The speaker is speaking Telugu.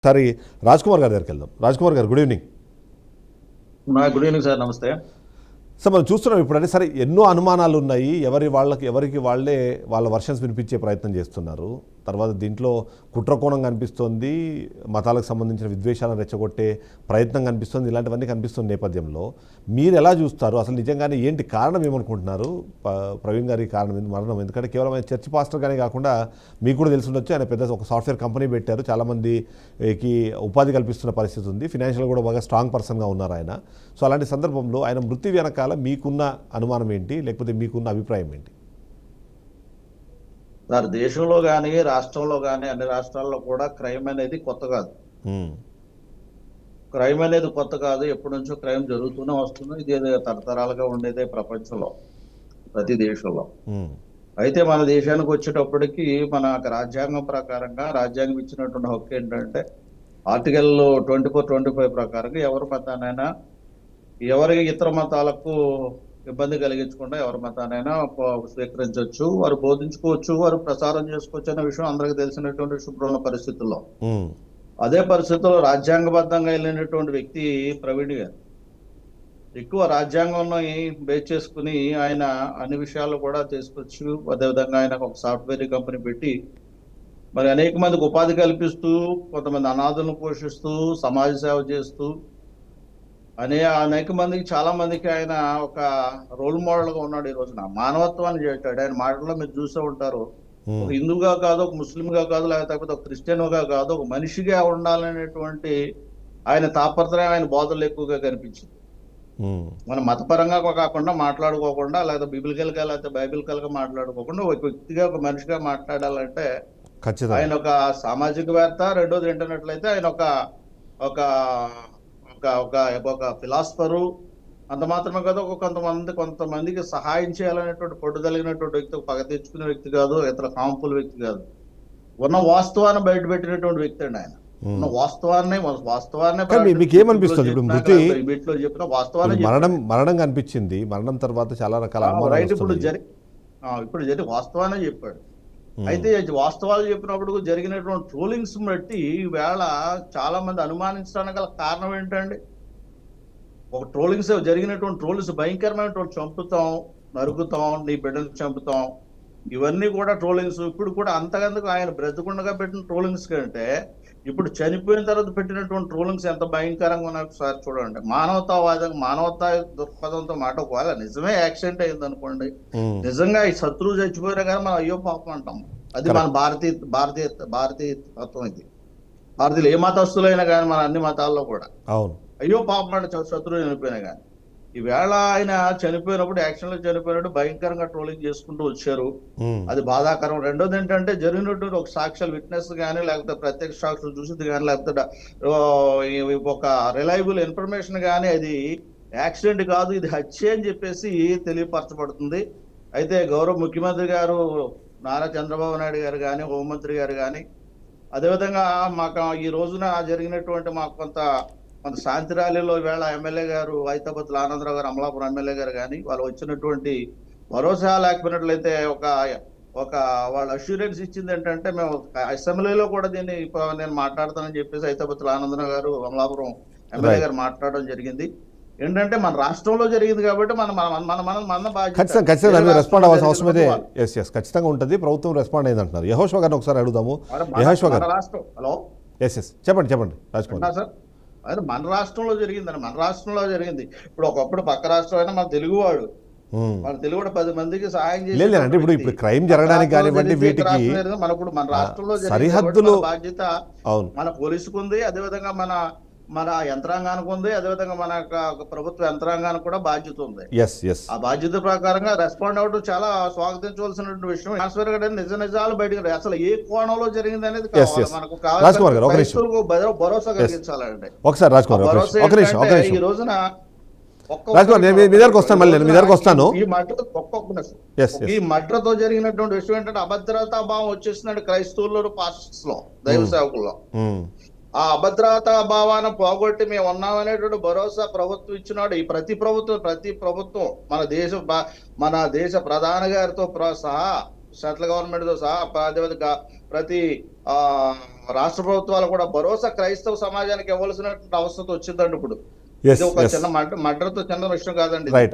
సరే, రాజ్ కుమార్ గారి దగ్గరికి వెళ్దాం. రాజ్ కుమార్ గారు, good evening. Good evening sir, నమస్తే. సార్, మనం చూస్తున్నాం ఇప్పుడంటే సరే ఎన్నో అనుమానాలు ఉన్నాయి. ఎవరికి వాళ్ళే వాళ్ళ వర్షన్స్ వినిపించే ప్రయత్నం చేస్తున్నారు. తర్వాత దీంట్లో కుట్రకోణం కనిపిస్తోంది, మతాలకు సంబంధించిన విద్వేషాలను రెచ్చగొట్టే ప్రయత్నం కనిపిస్తుంది. ఇలాంటివన్నీ కనిపిస్తున్న నేపథ్యంలో మీరు ఎలా చూస్తారు? అసలు నిజంగానే ఏంటి కారణం ఏమనుకుంటున్నారు? ప్రవీణ్ గారి కారణం మరణం ఎందుకంటే కేవలం ఆయన చర్చ్ పాస్టర్గానే కాకుండా మీకు కూడా తెలిసి ఉండొచ్చు, ఆయన పెద్ద ఒక సాఫ్ట్వేర్ కంపెనీ పెట్టారు, చాలామందికి ఉపాధి కల్పిస్తున్న పరిస్థితి ఉంది, ఫినాన్షియల్ కూడా బాగా స్ట్రాంగ్ పర్సన్గా ఉన్నారు ఆయన. సో అలాంటి సందర్భంలో ఆయన మృతి వెనకాల మీకున్న అనుమానం ఏంటి, లేకపోతే మీకున్న అభిప్రాయం ఏంటి? సార్, దేశంలో కానీ రాష్ట్రంలో కానీ అన్ని రాష్ట్రాల్లో కూడా క్రైమ్ అనేది కొత్త కాదు. క్రైమ్ అనేది కొత్త కాదు, ఎప్పటి నుంచో క్రైమ్ జరుగుతూనే వస్తుంది. ఇది తరతరాలుగా ఉండేదే ప్రపంచంలో, ప్రతి దేశంలో. అయితే మన దేశానికి వచ్చేటప్పటికి మన రాజ్యాంగం ప్రకారంగా రాజ్యాంగం ఇచ్చినటువంటి హక్కు ఏంటంటే ఆర్టికల్ 24-25 ప్రకారంగా ఎవరి మతానైనా, ఎవరి ఇతర మతాలకు ఇబ్బంది కలిగించకుండా ఎవరి మతానైనా స్వీకరించవచ్చు, వారు బోధించుకోవచ్చు, వారు ప్రసారం చేసుకోవచ్చు అనే విషయం అందరికీ తెలిసినటువంటి శుభ్రమైన పరిస్థితుల్లో. అదే పరిస్థితుల్లో రాజ్యాంగబద్ధంగా వెళ్ళినటువంటి వ్యక్తి ప్రవీణ్ గారు ఎక్కువ రాజ్యాంగంలో బేస్ చేసుకుని ఆయన అన్ని విషయాలు కూడా తీసుకొచ్చు. అదేవిధంగా ఆయన ఒక సాఫ్ట్వేర్ కంపెనీ పెట్టి మరి అనేక మందికి ఉపాధి కల్పిస్తూ, కొంతమంది అనాథులను పోషిస్తూ, సమాజ సేవ చేస్తూ అనేక మందికి, చాలా మందికి ఆయన ఒక రోల్ మోడల్ గా ఉన్నాడు. ఈ రోజున మానవత్వాన్ని చేశాడు. ఆయన మాటల్లో మీరు చూసే ఉంటారు, ఒక హిందూగా కాదు, ఒక ముస్లింగా కాదు, లేకపోతే ఒక క్రిస్టియన్గా కాదు, ఒక మనిషిగా ఉండాలనేటువంటి ఆయన తాపత్రయం ఆయన బోధనలు ఎక్కువగా కనిపించింది. మనం మతపరంగా కాకుండా మాట్లాడుకోకుండా, లేకపోతే బిబిలికల్ గా లేకపోతే బైబిలికల్ గా మాట్లాడుకోకుండా ఒక వ్యక్తిగా, ఒక మనిషిగా మాట్లాడాలంటే ఆయన ఒక సామాజికవేత్త. రెండోది ఏంటన్నట్లయితే ఆయన ఒక ఒక ఫిలాసఫరు. అంత మాత్రమే కాదు, కొంతమందికి సహాయం చేయాలనేటువంటి పట్టుదలిగినటువంటి వ్యక్తి, పగ తెచ్చుకునే వ్యక్తి కాదు, ఇతర హార్మ్ఫుల్ వ్యక్తి కాదు. ఉన్న వాస్తవాన్ని బయట పెట్టినటువంటి వ్యక్తి అండి ఆయన. ఉన్న వాస్తవాన్ని మీకేమనిపిస్తుంది? ఇప్పుడు మృతి వీటిలో చెప్పిన వాస్తవాన్ని మరణం కనిపించింది, మరణం తర్వాత చాలా రకాల ఇప్పుడు వాస్తవాన్ని చెప్పాడు. అయితే వాస్తవాలు చెప్పినప్పుడు జరిగినటువంటి ట్రోలింగ్స్ బట్టి ఈవేళ చాలా మంది అనుమానించడానికి గల కారణం ఏంటండి? ఒక ట్రోలింగ్స్ జరిగినటువంటి ట్రోలింగ్స్ భయంకరమైనటువంటి చంపుతాం, నరుకుతాం, నీ బిడ్డను చంపుతాం, ఇవన్నీ కూడా ట్రోలింగ్స్. ఇప్పుడు కూడా అంతకందుకు ఆయన బ్రతుకుండగా పెట్టిన ట్రోలింగ్స్ కంటే ఇప్పుడు చనిపోయిన తర్వాత పెట్టినటువంటి ట్రోలింగ్స్ ఎంత భయంకరంగా ఉన్నాయో ఒకసారి చూడండి. మానవతా దృక్పథంతో మాట, ఒకవేళ నిజమే యాక్సిడెంట్ అయింది అనుకోండి, నిజంగా ఈ శత్రువు చచ్చిపోయినా కానీ మనం అయ్యో పాపం అంటాం. అది మన భారతీయ తత్వం. ఇది భారతీయులు ఏ మతస్థులైనా కానీ, మన అన్ని మతాల్లో కూడా అయ్యో పాపం అంటే శత్రువు చనిపోయినా కానీ. ఈవేళ ఆయన చనిపోయినప్పుడు, యాక్షన్ లో చనిపోయినప్పుడు భయంకరంగా ట్రోలింగ్ చేసుకుంటూ వచ్చారు. అది బాధాకరం. రెండోది ఏంటంటే జరిగినటువంటి ఒక సాక్ష్యాలు, విట్నెస్ కానీ, లేకపోతే ప్రత్యక్ష సాక్షులు చూసింది కానీ, లేకపోతే ఒక రిలయబుల్ ఇన్ఫర్మేషన్ కానీ అది యాక్సిడెంట్ కాదు, ఇది హత్య అని చెప్పేసి తెలియపరచబడుతుంది. అయితే గౌరవ ముఖ్యమంత్రి గారు నారా చంద్రబాబు నాయుడు గారు కానీ, హోంమంత్రి గారు కానీ, అదేవిధంగా మాకు ఈ రోజున జరిగినటువంటి మాకు కొంత శాంతి ర్యాలీలో ఈవేళ ఎమ్మెల్యే గారు ఐతాబత్తుల ఆనందరావు గారు, అమలాపురం ఎమ్మెల్యే గారు కానీ, వాళ్ళు వచ్చినటువంటి భరోసా లేకపోయినట్లయితే ఒక వాళ్ళ అష్యూరెన్స్ ఇచ్చింది ఏంటంటే, మేము అసెంబ్లీలో కూడా దీన్ని నేను మాట్లాడతానని చెప్పేసి ఐతాబత్తుల ఆనందరావు గారు, అమలాపురం ఎమ్మెల్యే గారు మాట్లాడడం జరిగింది. ఏంటంటే మన రాష్ట్రంలో జరిగింది కాబట్టి మన ఖచ్చితంగా ఉంటుంది. ప్రభుత్వం రెస్పాండ్ అయింది అంటున్నారు. యెహోషువ గారిని ఒకసారి అడుగుదాము. యెహోషువ గారు, హలో. చెప్పండి రాజ్కుమార్ సార్. అది మన రాష్ట్రంలో జరిగిందని, మన రాష్ట్రంలో జరిగింది. ఇప్పుడు ఒకప్పుడు పక్క రాష్ట్రం అయినా మన తెలుగువాడు, మన తెలుగు 10 మందికి సహాయం చేసి, ఇప్పుడు క్రైమ్ జరగడానికి కానివ్వండి, వీటికి మన రాష్ట్రంలో సరిహద్దులు బాధ్యత మన పోలీసుకు ఉంది, అదేవిధంగా మన యంత్రాంగానికి ఉంది, అదేవిధంగా మన ప్రభుత్వ యంత్రాంగానికి కూడా బాధ్యత ఉంది. ఆ బాధ్యత ప్రకారంగా రెస్పాండ్ అవడం చాలా స్వాగతించవలసినటువంటి విషయం. ట్రాన్స్ఫర్ నిజాలు బయటకు అసలు ఏ కోణంలో జరిగింది అనేది మనకు భరోసా కలిగించాలంటే. ఈ రోజున ఈ మడ్రతో జరిగినటువంటి విషయం ఏంటంటే అభద్రతా భావం వచ్చేసినట్టు క్రైస్తవుల్లో, పాస్టర్స్ లో, దైవ సేవకుల్లో ఆ అభద్రతా భావాన్ని పోగొట్టి మేము ఉన్నామనేటువంటి భరోసా ప్రభుత్వం ఇచ్చినాడు. ఈ ప్రతి ప్రభుత్వం మన దేశ ప్రధాని గారితో సహా, సెంట్రల్ గవర్నమెంట్ తో సహా, ప్రతి రాష్ట్ర ప్రభుత్వాలు కూడా భరోసా క్రైస్తవ సమాజానికి ఇవ్వాల్సినటువంటి అవసరం వచ్చిందండి ఇప్పుడు. ఎస్ ఇది ఒక ఎస్ చిన్న మర్డర్తో చిన్న విషయం కాదండి. రైట్.